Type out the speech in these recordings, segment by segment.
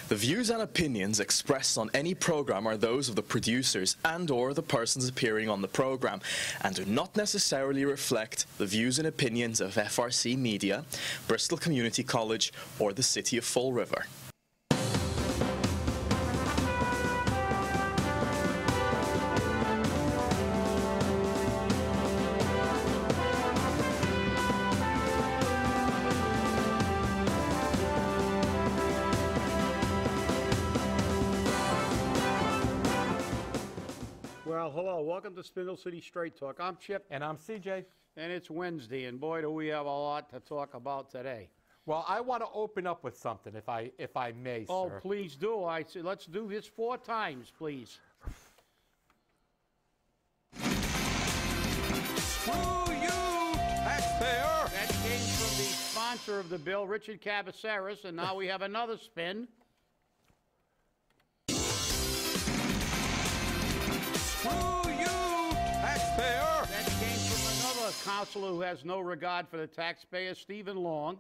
The views and opinions expressed on any program are those of the producers and/or the persons appearing on the program and do not necessarily reflect the views and opinions of FRC Media, Bristol Community College, or the City of Fall River. Well, hello. Welcome to Spindle City Straight Talk. I'm Chip. And I'm CJ. And it's Wednesday, and boy, do we have a lot to talk about today. Well, I want to open up with something, if I may, sir. Oh, please do. I say, let's do this 4 times, please. Screw you, taxpayer! That came from the sponsor of the bill, Richard Cabeceiras, and now we have another spin. Screw you, taxpayer! That came from another councilor who has no regard for the taxpayer, Stephen Long.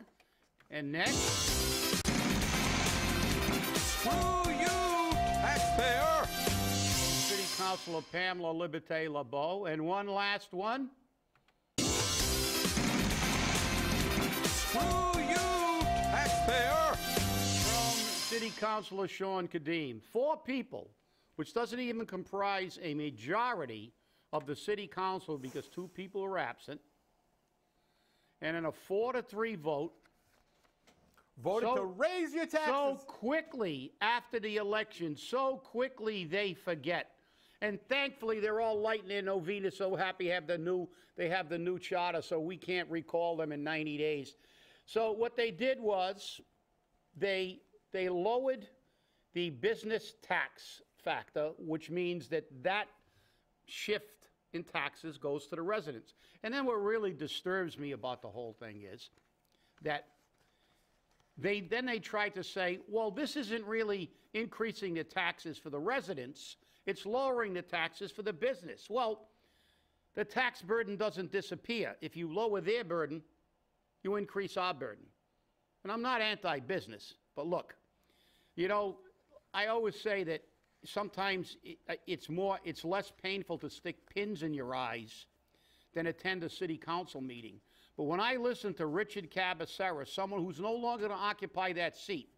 And next, Screw you, taxpayer! City Councilor Pam Laliberte-Lebeau. And one last one. Screw you, taxpayer! From City Councilor Shawn Cadime. 4 people, which doesn't even comprise a majority of the City Council because 2 people are absent. And in a 4-3 vote, Voted to raise your taxes. so quickly after the election, so quickly they forget. And thankfully, they're all lighting their novena, so happy they have the new charter, so we can't recall them in 90 days. So what they did was they lowered the business tax factor, which means that shift in taxes goes to the residents. And then what really disturbs me about the whole thing is that they tried to say, well, this isn't really increasing the taxes for the residents, it's lowering the taxes for the business. Well, the tax burden doesn't disappear. If you lower their burden, you increase our burden. And I'm not anti-business, but look, you know, I always say that sometimes it's less painful to stick pins in your eyes than attend a city council meeting. But when I listen to Richard Cabeceiras, someone who's no longer going to occupy that seat,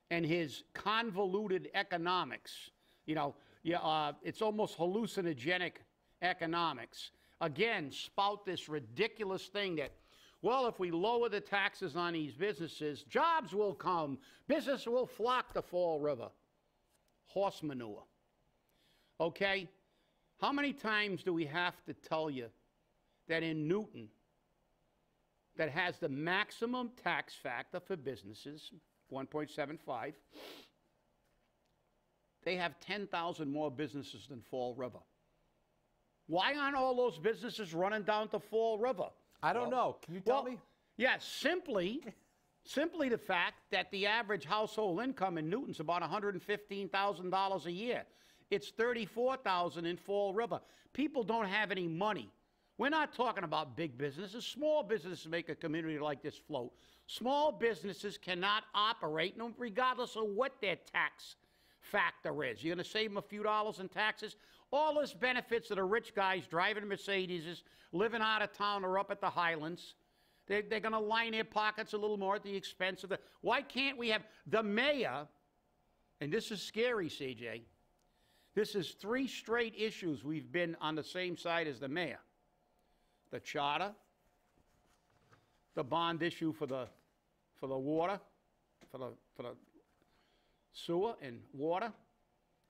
and his convoluted economics, it's almost hallucinogenic economics, again, spout this ridiculous thing that, well, if we lower the taxes on these businesses, jobs will come, business will flock to Fall River. Horse manure. Okay? How many times do we have to tell you that in Newton, that has the maximum tax factor for businesses, 1.75, they have 10,000 more businesses than Fall River. Why aren't all those businesses running down to Fall River? I don't know. Can you tell me? Yeah, simply the fact that the average household income in Newton's about $115,000 a year. It's $34,000 in Fall River. People don't have any money. We're not talking about big businesses. Small businesses make a community like this float. Small businesses cannot operate, regardless of what their tax factor is. You're going to save them a few dollars in taxes? All this benefits to the rich guys driving Mercedes, living out of town or up at the Highlands. They're going to line their pockets a little more at the expense of the... Why can't we have the mayor, and this is scary, CJ, this is 3 straight issues we've been on the same side as the mayor. The charter, the bond issue for the water, for the sewer and water,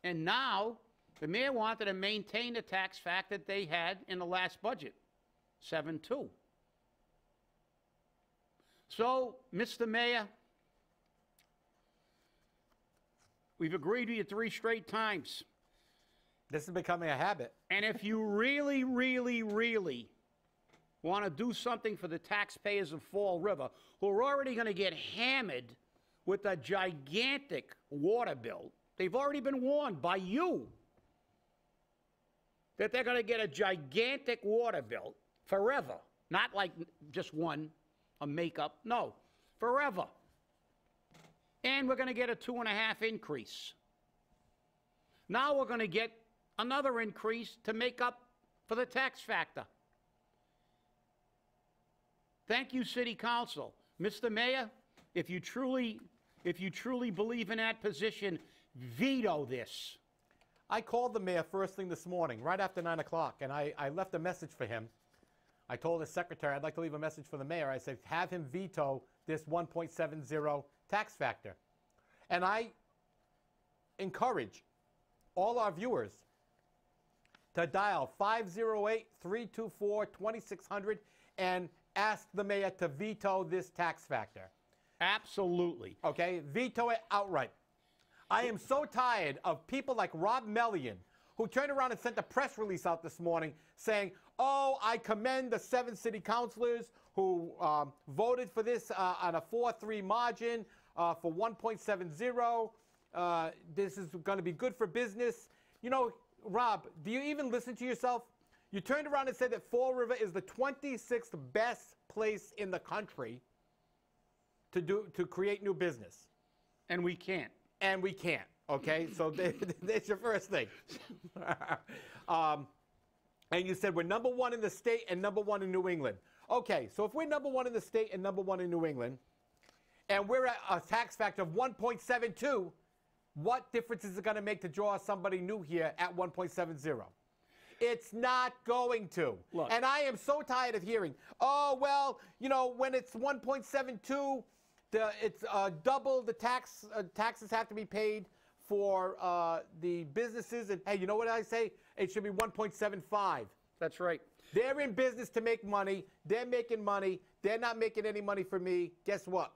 and now the mayor wanted to maintain the tax factor that they had in the last budget, 7.2. So, Mr. Mayor, we've agreed with you 3 straight times. This is becoming a habit. And if you really, really, really want to do something for the taxpayers of Fall River, who are already going to get hammered with a gigantic water bill, they've already been warned by you that they're going to get a gigantic water bill forever, not like just one, a makeup, no, forever. And we're going to get a 2.5 increase. Now we're going to get another increase to make up for the tax factor. Thank you, City Council. Mr. Mayor, if you truly believe in that position, veto this. I called the mayor first thing this morning, right after 9 o'clock, and I left a message for him. I told his secretary I'd like to leave a message for the mayor. I said, have him veto this 1.70 tax factor. And I encourage all our viewers to dial 508-324-2600 and ask the mayor to veto this tax factor. Absolutely. Okay? Veto it outright. I am so tired of people like Rob Mellion, who turned around and sent a press release out this morning saying, oh, I commend the 7 city councilors who voted for this on a 4-3 margin for 1.70. This is going to be good for business. You know, Rob, do you even listen to yourself? You turned around and said that Fall River is the 26th best place in the country to create new business. And we can't. And we can't, okay? So that's your first thing. And you said we're #1 in the state and #1 in New England. Okay, so if we're #1 in the state and #1 in New England, and we're at a tax factor of 1.72, what difference is it going to make to draw somebody new here at 1.70? It's not going to. Look. And I am so tired of hearing, oh, well, you know, when it's 1.72, it's double the taxes have to be paid for the businesses. And hey, you know what I say? It should be 1.75. That's right. They're in business to make money. They're making money. They're not making any money for me. Guess what?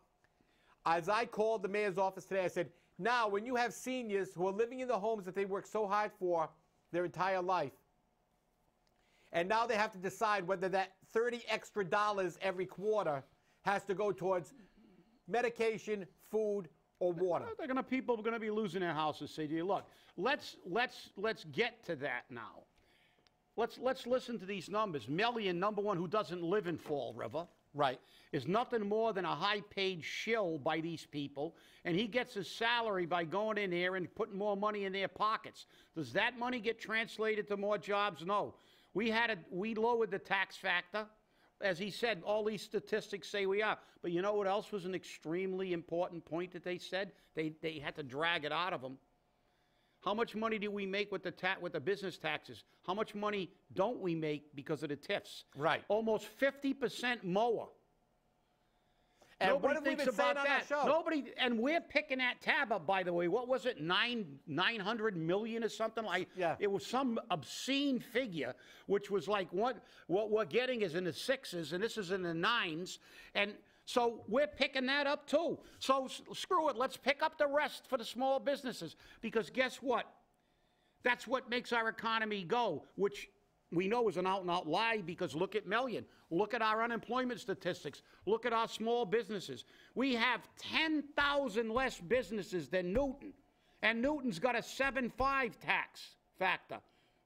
As I called the mayor's office today, I said, now when you have seniors who are living in the homes that they worked so hard for their entire life, and now they have to decide whether that $30 extra every quarter has to go towards medication, food, or water. People are going to be losing their houses. Say to you, look, let's get to that now. Let's listen to these numbers. Mellion, #1, who doesn't live in Fall River, Right. is nothing more than a high-paid shill by these people, and he gets his salary by going in there and putting more money in their pockets. Does that money get translated to more jobs? No. We lowered the tax factor. As he said, all these statistics say we are. But you know what else was an extremely important point that they said? They had to drag it out of them. How much money do we make with the business taxes? How much money don't we make because of the TIFs? Right. Almost 50% more. And Nobody what have we thinks been saying about on our that. show? Nobody, and we're picking that tab up, by the way. What was it, 900 million or something? Yeah. It was some obscene figure, which was like what we're getting is in the 6s, and this is in the 9s. And so we're picking that up too. So screw it. Let's pick up the rest for the small businesses. Because guess what? That's what makes our economy go, which we know is an out-and-out lie, because look at Mellion. Look at our unemployment statistics. Look at our small businesses. We have 10,000 less businesses than Newton, and Newton's got a 7.5 tax factor.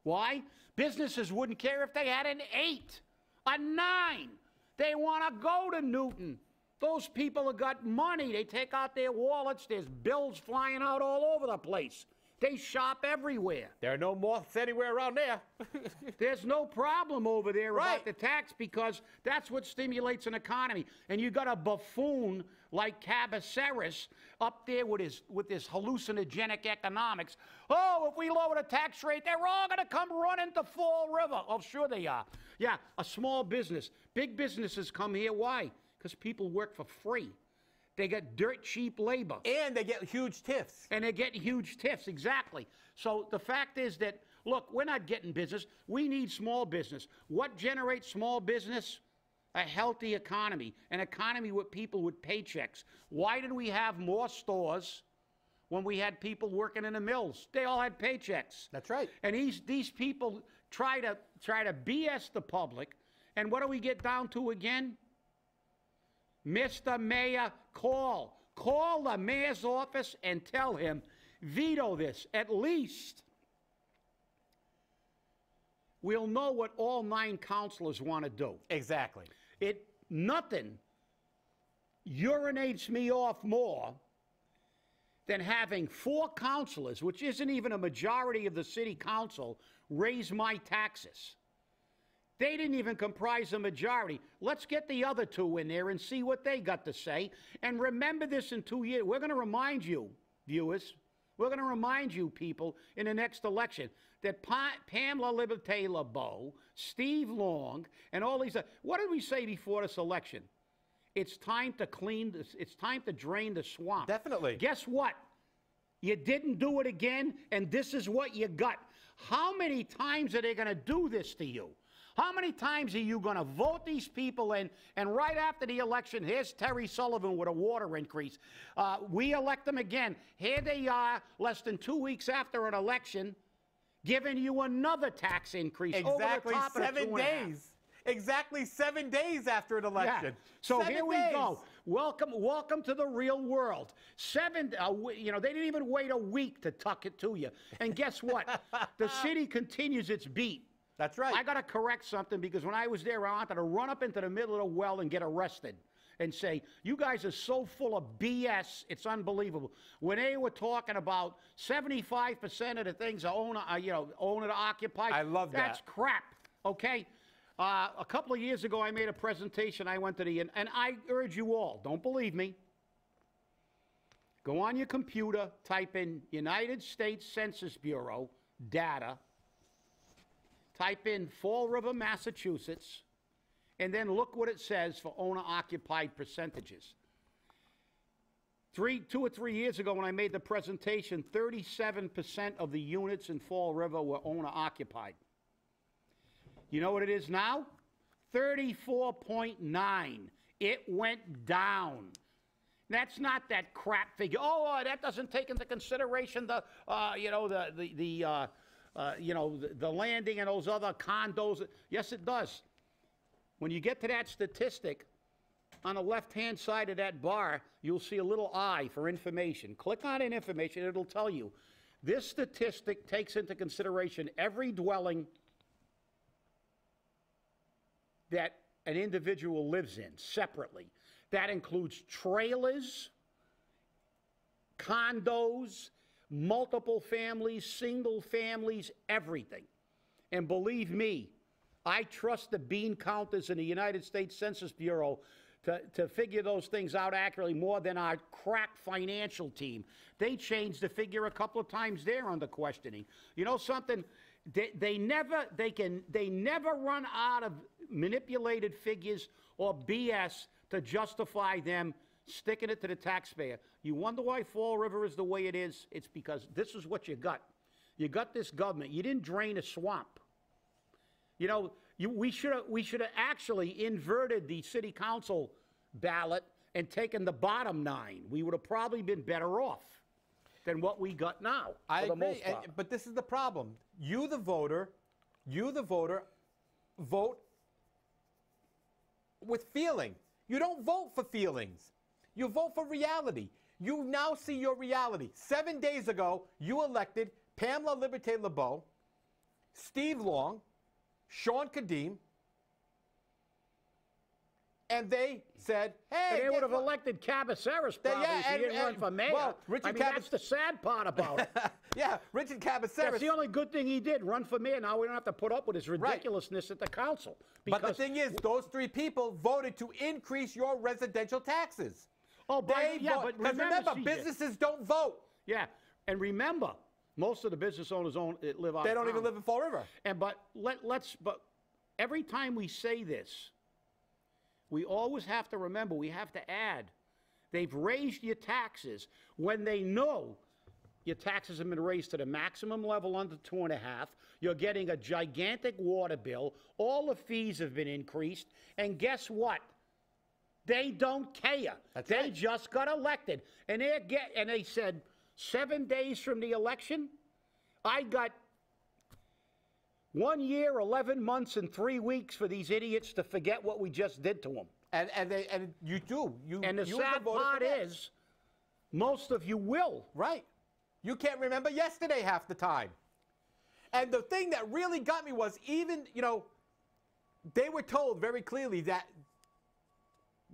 Why? Businesses wouldn't care if they had an 8, a 9. They want to go to Newton. Those people have got money. They take out their wallets. There's bills flying out all over the place. They shop everywhere. There are no moths anywhere around there. There's no problem over there Right. about the tax, because that's what stimulates an economy. And you got a buffoon like Cabeceiras up there with this hallucinogenic economics. Oh, if we lower the tax rate, they're all going to come running to Fall River. Oh, sure they are. Yeah, a small business. Big businesses come here. Why? Because people work for free. They get dirt cheap labor. And they get huge TIFs. And they get huge TIFs, exactly. So the fact is that, look, we're not getting business. We need small business. What generates small business? A healthy economy, an economy with people with paychecks. Why did we have more stores when we had people working in the mills? They all had paychecks. That's right. And these people try to BS the public. And what do we get down to again? Mr. Mayor, call the mayor's office and tell him, veto this. At least we'll know what all 9 councilors want to do. Exactly. Nothing urinates me off more than having 4 councilors, which isn't even a majority of the city council, raise my taxes. They didn't even comprise a majority. Let's get the other 2 in there and see what they got to say. And remember this in 2 years. We're going to remind you, viewers, we're going to remind you people in the next election that Pam Laliberte-Lebeau, Steve Long, and all these, what did we say before this election? It's time to clean this, it's time to drain the swamp. Definitely. Guess what? You didn't do it again, and this is what you got. How many times are they going to do this to you? How many times are you going to vote these people in, and right after the election, here's Terry Sullivan with a water increase. We elect them again. Here they are, less than 2 weeks after an election, giving you another tax increase. Exactly over the top 7 days. Exactly 7 days after an election. Yeah. So 7 here we days. go. Welcome to the real world. They didn't even wait a week to tuck it to you. And guess what? The city continues its beat. That's right. I got to correct something because when I was there, I wanted to run up into the middle of the well and get arrested and say, you guys are so full of BS, it's unbelievable. When they were talking about 75% of the things are owner-occupied. I love that. That's crap, okay? A couple of years ago, I made a presentation. I went to and I urge you all, don't believe me, go on your computer, type in United States Census Bureau data, type in Fall River, Massachusetts, and then look what it says for owner-occupied percentages. 2 or 3 years ago when I made the presentation, 37% of the units in Fall River were owner-occupied. You know what it is now? 34.9. It went down. That's not that crap figure. That doesn't take into consideration the landing and those other condos. Yes, it does. When you get to that statistic, on the left-hand side of that bar, you'll see a little I for information. Click on it, information, it'll tell you. This statistic takes into consideration every dwelling that an individual lives in separately. That includes trailers, condos, multiple families, single families, everything. And believe me, I trust the bean counters in the United States Census Bureau to figure those things out accurately more than our crack financial team. They changed the figure a couple of times there under questioning. You know something? They never run out of manipulated figures or BS to justify them sticking it to the taxpayer. You wonder why Fall River is the way it is? It's because this is what you got. You got this government. You didn't drain a swamp. You know, we should have actually inverted the city council ballot and taken the bottom 9. We would have probably been better off than what we got now. I for the agree, most part. but this is the problem. You, the voter, vote with feeling. You don't vote for feelings. You vote for reality. You now see your reality. 7 days ago, you elected Pam Laliberte-Lebeau, Steve Long, Shawn Cadime, and they said, hey. They would have elected Cabeceiras probably if he didn't run for mayor. Well, that's the sad part about it. Yeah, Richard Cabeceiras. That's the only good thing he did, run for mayor. Now we don't have to put up with his ridiculousness at the council. But the thing is, those 3 people voted to increase your residential taxes. Oh, but remember, businesses don't vote. Yeah, and remember, most of the business owners live out. They don't even live in Fall River. And but every time we say this, we always have to remember, we have to add, they've raised your taxes when they know your taxes have been raised to the maximum level under 2.5. You're getting a gigantic water bill. All the fees have been increased. And guess what? They don't care. They just got elected. And they said 7 days from the election, I got 1 year, 11 months, and 3 weeks for these idiots to forget what we just did to them. And you do. And the sad part is, most of you will. Right. You can't remember yesterday half the time. And the thing that really got me was even, they were told very clearly that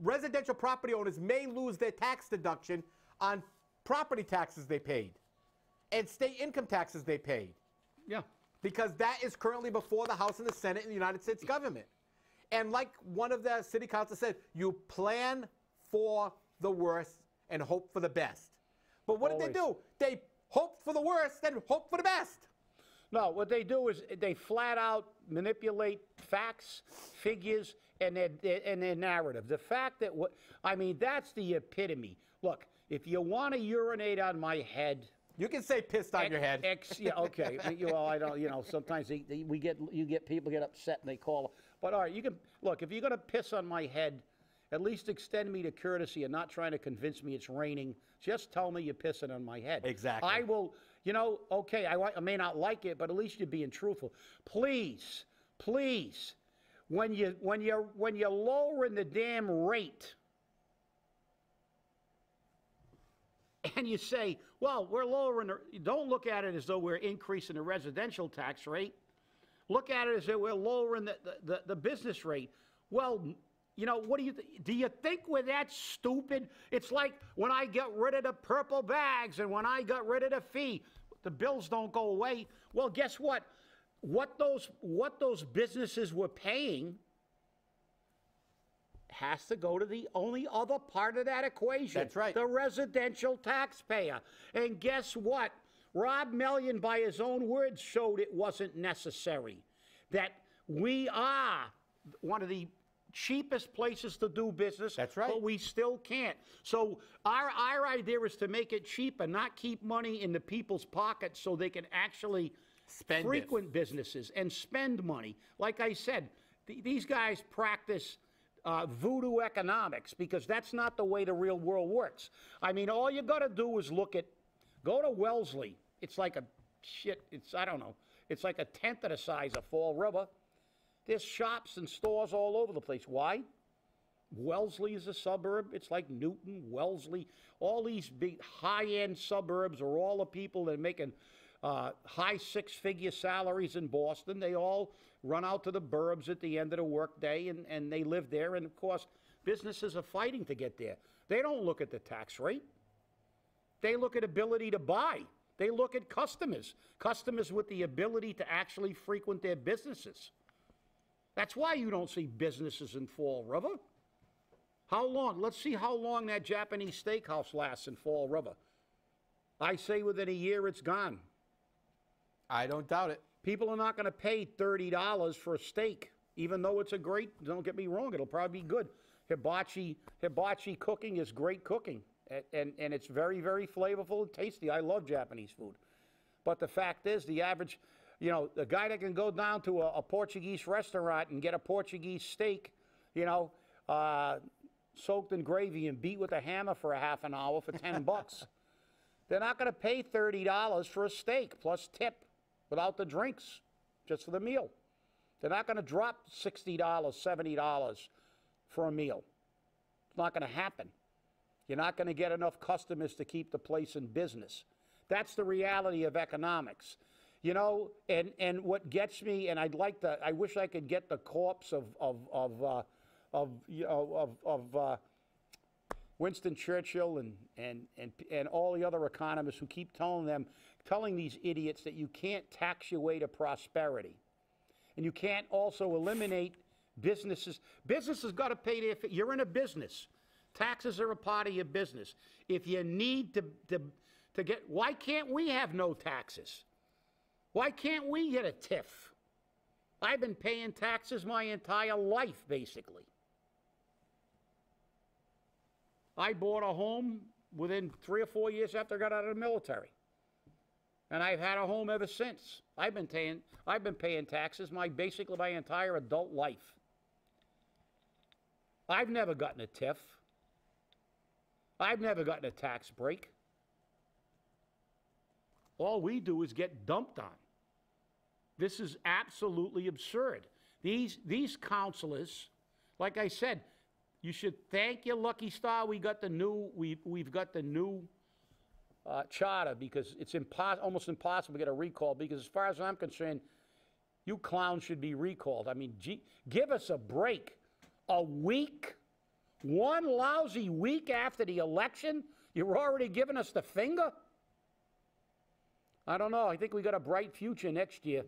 residential property owners may lose their tax deduction on property taxes they paid and state income taxes they paid. Yeah. Because that is currently before the House and the Senate in the United States government. And like one of the city councilors said, you plan for the worst and hope for the best. But what did they do? They hope for the worst and hope for the best. No, what they do is they flat out manipulate facts, figures, and their narrative. The fact that that's the epitome. Look, if you want to urinate on my head, you can say pissed on your head. Yeah, okay. Well, I don't. Sometimes you get people get upset and they call. But all right, you can look. If you're going to piss on my head, at least extend me to courtesy and not trying to convince me it's raining. Just tell me you're pissing on my head. Exactly. I will. Okay. I may not like it, but at least you're being truthful. Please, when you're lowering the damn rate. And you say, well, we're lowering don't look at it as though we're increasing the residential tax rate. Look at it as though we're lowering the business rate. Well, what do you think we're that stupid? It's like when I got rid of the purple bags and when I got rid of the fee, the bills don't go away. Well, guess what? What those businesses were paying has to go to the only other part of that equation. That's right. The residential taxpayer. And guess what? Rob Mellion, by his own words, showed it wasn't necessary. That we are one of the cheapest places to do business. That's right. But we still can't. So our idea is to make it cheaper, not keep money in the people's pockets so they can actually frequent businesses and spend money. Like I said, these guys practice voodoo economics because that's not the way the real world works. I mean, all you got to do is go to Wellesley. It's like I don't know. It's like a tenth of the size of Fall River. There's shops and stores all over the place. Why? Wellesley is a suburb. It's like Newton, Wellesley. All these big high-end suburbs are all the people that are making high six-figure salaries in Boston. They all run out to the burbs at the end of the workday, and they live there. And, of course, businesses are fighting to get there. They don't look at the tax rate. They look at ability to buy. They look at customers with the ability to actually frequent their businesses. That's why you don't see businesses in Fall River. How long? Let's see how long that Japanese steakhouse lasts in Fall River. I say within a year it's gone. I don't doubt it. People are not going to pay $30 for a steak, even though it's don't get me wrong, it'll probably be good. Hibachi cooking is great cooking, and it's very, very flavorful and tasty. I love Japanese food. But the fact is, the average, the guy that can go down to a Portuguese restaurant and get a Portuguese steak, soaked in gravy and beat with a hammer for a half an hour for $10. They're not going to pay $30 for a steak plus tip without the drinks, just for the meal. They're not going to drop $60, $70 for a meal. It's not going to happen. You're not going to get enough customers to keep the place in business. That's the reality of economics. And what gets me, and I wish I could get the corpse of Winston Churchill and all the other economists who keep telling these idiots that you can't tax your way to prosperity. And you can't also eliminate businesses. Businesses got to pay their fee. You're in a business. Taxes are a part of your business. If you need to get, why can't we have no taxes? Why can't we get a TIF? I've been paying taxes my entire life, basically. I bought a home within 3 or 4 years after I got out of the military. And I've had a home ever since. I've been paying taxes basically my entire adult life. I've never gotten a TIF. I've never gotten a tax break. All we do is get dumped on. This is absolutely absurd. These counselors, like I said, you should thank your lucky star. We've got the new charter, because it's almost impossible to get a recall, because as far as I'm concerned, you clowns should be recalled. I mean, give us a break. A week? One lousy week after the election You're already giving us the finger? I don't know. I think we got a bright future next year.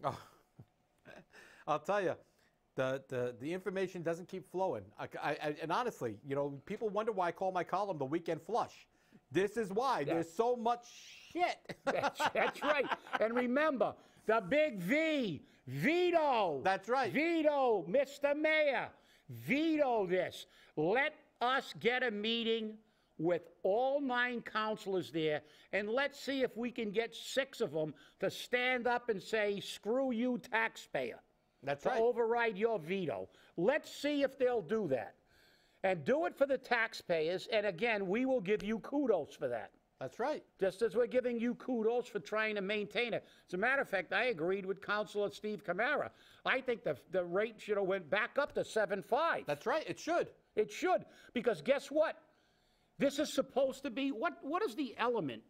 Oh, I'll tell you, the information doesn't keep flowing. And honestly, you know, people wonder why I call my column the Weekend Flush. This is why. Yeah. There's so much shit. That's right. And remember, the big V, veto. That's right. Veto, Mr. Mayor. Veto this. Let us get a meeting with all 9 councilors there, and let's see if we can get 6 of them to stand up and say, screw you, taxpayer. That's to right. override your veto. Let's see if they'll do that. And do it for the taxpayers, and again, we will give you kudos for that. That's right. Just as we're giving you kudos for trying to maintain it. As a matter of fact, I agreed with Councilor Steve Camara. I think the rate should have went back up to 7.5. That's right. It should. It should, because guess what? This is supposed to be, what is the element?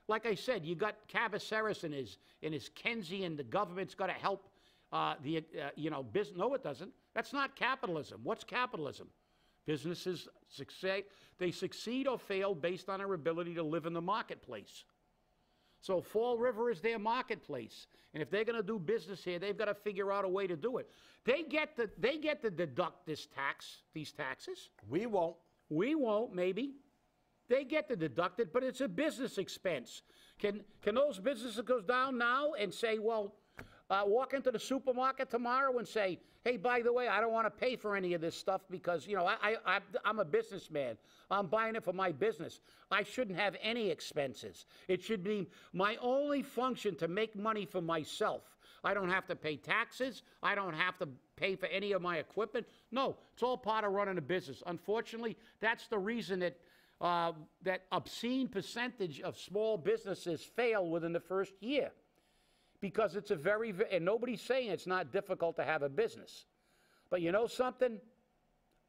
Like I said, you got Cabeceiras in his Kenzie, and the government's got to help business. No, it doesn't. That's not capitalism. What's capitalism? Businesses succeed or fail based on their ability to live in the marketplace. So Fall River is their marketplace, and if they're going to do business here, they've got to figure out a way to do it. They get to deduct these taxes. We won't. We won't, maybe. They get to deduct it, but it's a business expense. Can those businesses go down now and say, well, walk into the supermarket tomorrow and say, hey, by the way, I don't want to pay for any of this stuff because, you know, I'm a businessman. I'm buying it for my business. I shouldn't have any expenses. It should be my only function to make money for myself. I don't have to pay taxes. I don't have to pay for any of my equipment. No, it's all part of running a business. Unfortunately, that's the reason that that obscene percentage of small businesses fail within the first year. Because it's and nobody's saying it's not difficult to have a business. But you know something?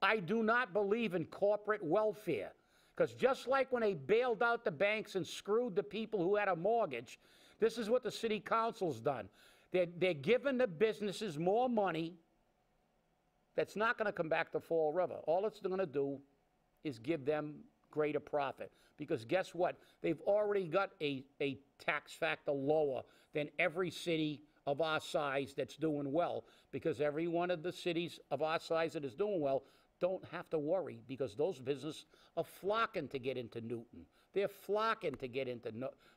I do not believe in corporate welfare. Because just like when they bailed out the banks and screwed the people who had a mortgage, this is what the city council's done. They're giving the businesses more money that's not going to come back to Fall River. All it's going to do is give them greater profit. Because guess what? They've already got a tax factor lower than every city of our size that's doing well. Because every one of the cities of our size that is doing well don't have to worry, because those businesses are flocking to get into Newton. They're flocking to get into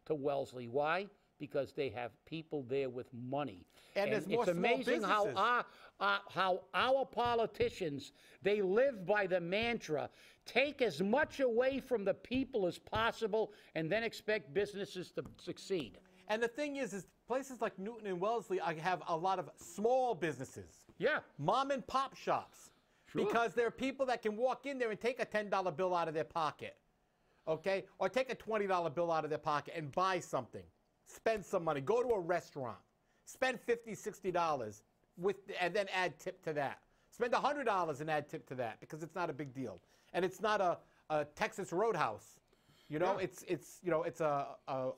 Wellesley. Why? Because they have people there with money. And there's more it's amazing small businesses. how our politicians, they live by the mantra, take as much away from the people as possible and then expect businesses to succeed. And the thing is places like Newton and Wellesley have a lot of small businesses. Yeah. Mom and pop shops. Sure. Because there are people that can walk in there and take a $10 bill out of their pocket. Okay? Or take a $20 bill out of their pocket and buy something. Spend some money. Go to a restaurant. Spend $50, $60 and then add tip to that. Spend $100 and add tip to that, because it's not a big deal. And it's not a Texas Roadhouse. You know, Yeah. it's a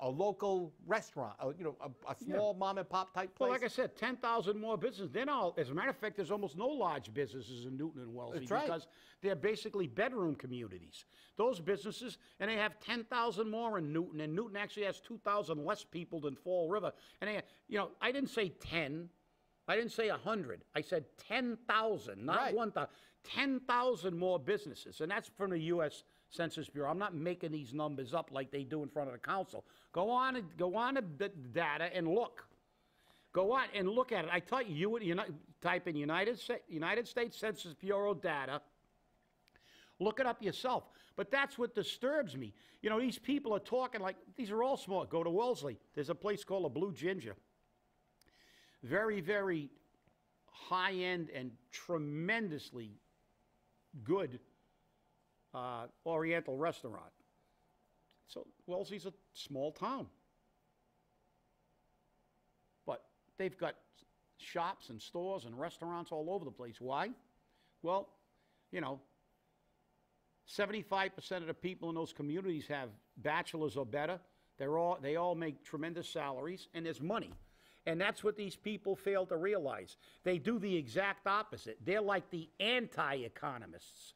local restaurant, a small mom and pop type place. Well, like I said, 10,000 more businesses. As a matter of fact, there's almost no large businesses in Newton and Wellesley. That's right. Because they're basically bedroom communities. Those businesses, and they have 10,000 more in Newton, and Newton actually has 2,000 less people than Fall River. And I didn't say 10. I didn't say 100. I said 10,000, not Right. 1,000. 10,000 more businesses, and that's from the U.S. Census Bureau. I'm not making these numbers up like they do in front of the council. Go on to the data and look. Go on and look at it. I tell you, type in United States Census Bureau data. Look it up yourself. But that's what disturbs me. You know, these people are talking like, these are all small. Go to Wellesley. There's a place called a Blue Ginger. Very, very high-end and tremendously good Oriental restaurant. So Wellesley's a small town. But they've got shops and stores and restaurants all over the place. Why? Well, 75% of the people in those communities have bachelors or better. They all make tremendous salaries, and there's money. And that's what these people fail to realize. They do the exact opposite. They're like the anti-economists.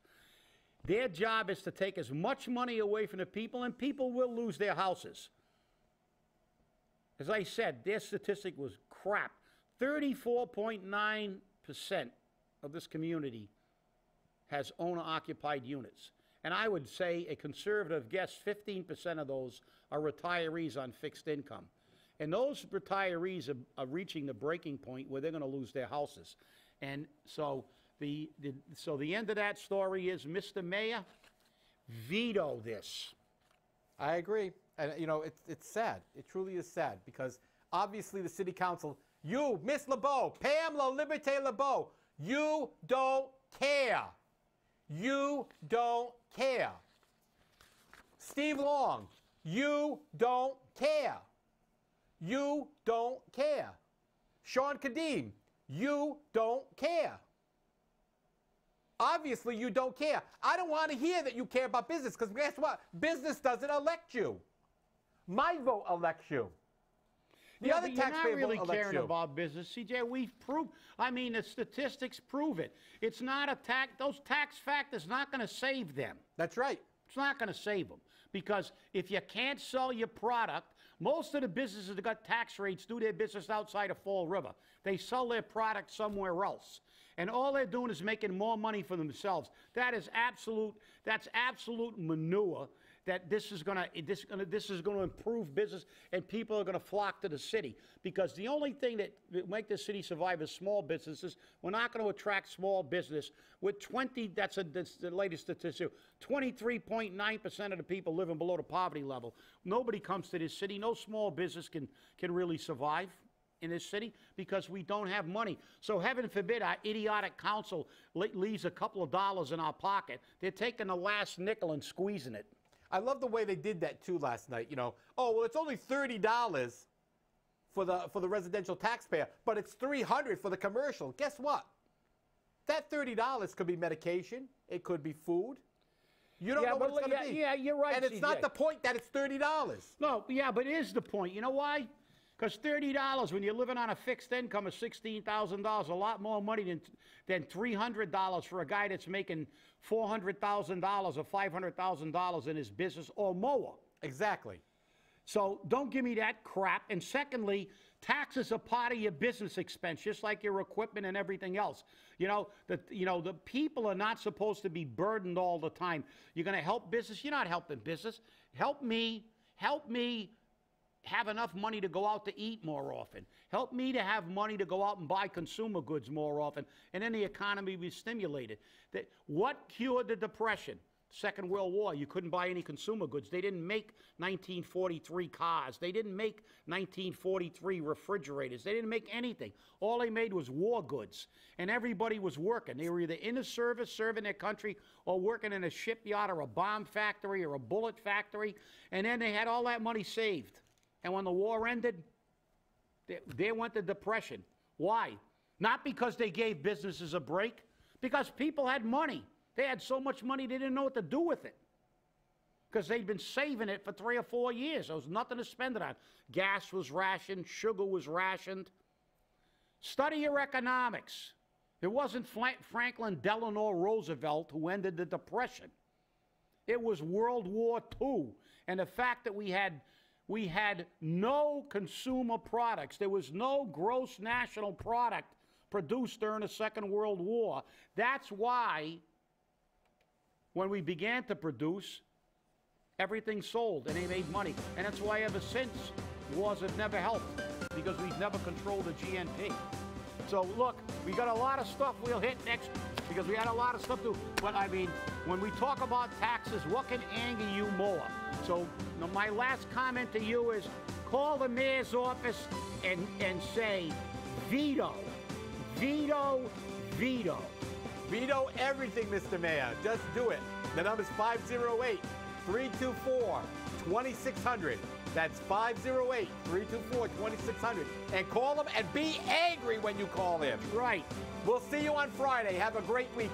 Their job is to take as much money away from the people, and people will lose their houses. As I said, their statistic was crap. 34.9% of this community has owner-occupied units. And I would say a conservative guess, 15% of those are retirees on fixed income. And those retirees are reaching the breaking point where they're going to lose their houses. And so the end of that story is, Mr. Mayor, veto this. I agree. And, you know, it's sad. It truly is sad because obviously the city council, you, Miss Lebeau, Pam Laliberte-Lebeau, you don't care. You don't care. Steve Long, you don't care. You don't care. Shawn Cadime, you don't care. Obviously, you don't care. I don't want to hear that you care about business because guess what? Business doesn't elect you. My vote elects you. The other taxpayer really vote elects caring you. about business, CJ. We've proved. I mean, the statistics prove it. It's not a tax. Those tax factors not going to save them. That's right. It's not going to save them because if you can't sell your product, most of the businesses that got tax rates do their business outside of Fall River. They sell their product somewhere else, and all they're doing is making more money for themselves. That's absolute manure. That this is going to improve business, and people are going to flock to the city because the only thing that make the city survive is small businesses. We're not going to attract small business with 20. That's the latest statistic. 23.9% of the people living below the poverty level. Nobody comes to this city. No small business can really survive in this city because we don't have money. So heaven forbid our idiotic council leaves a couple of dollars in our pocket. They're taking the last nickel and squeezing it. I love the way they did that too last night. You know, oh well, it's only $30 for the residential taxpayer, but it's $300 for the commercial. Guess what? That $30 could be medication. It could be food. You don't know what it's going to be. Yeah, you're right. And it's not the point that it's $30. No, yeah, but it is the point. You know why? Because $30 when you're living on a fixed income of $16,000, a lot more money than $300 for a guy that's making $400,000 or $500,000 in his business or more. Exactly. So don't give me that crap. And secondly, taxes are part of your business expense, just like your equipment and everything else. The people are not supposed to be burdened all the time. You're going to help business. You're not helping business. Help me have enough money to go out to eat more often. Help me to have money to go out and buy consumer goods more often, and then the economy be stimulated. What cured the Depression? Second World War. You couldn't buy any consumer goods. They didn't make 1943 cars. They didn't make 1943 refrigerators. They didn't make anything. All they made was war goods, and everybody was working. They were either in the service, serving their country, or working in a shipyard or a bomb factory or a bullet factory, and then they had all that money saved. And when the war ended, they went to depression. Why? Not because they gave businesses a break, because people had money. They had so much money they didn't know what to do with it because they'd been saving it for 3 or 4 years. There was nothing to spend it on. Gas was rationed. Sugar was rationed. Study your economics. It wasn't Franklin Delano Roosevelt who ended the Depression. It was World War II. And the fact that we had no consumer products. There was no gross national product produced during the Second World War. That's why when we began to produce, everything sold and they made money. And that's why ever since, wars have never helped because we've never controlled the GNP. So look, we got a lot of stuff we'll hit next because we had a lot of stuff to, but I mean, when we talk about taxes, what can anger you more? So my last comment to you is call the mayor's office and say veto, veto, veto. Veto everything, Mr. Mayor. Just do it. The number's 508-324-2600. That's 508-324-2600. And call them and be angry when you call him. Right. We'll see you on Friday. Have a great week.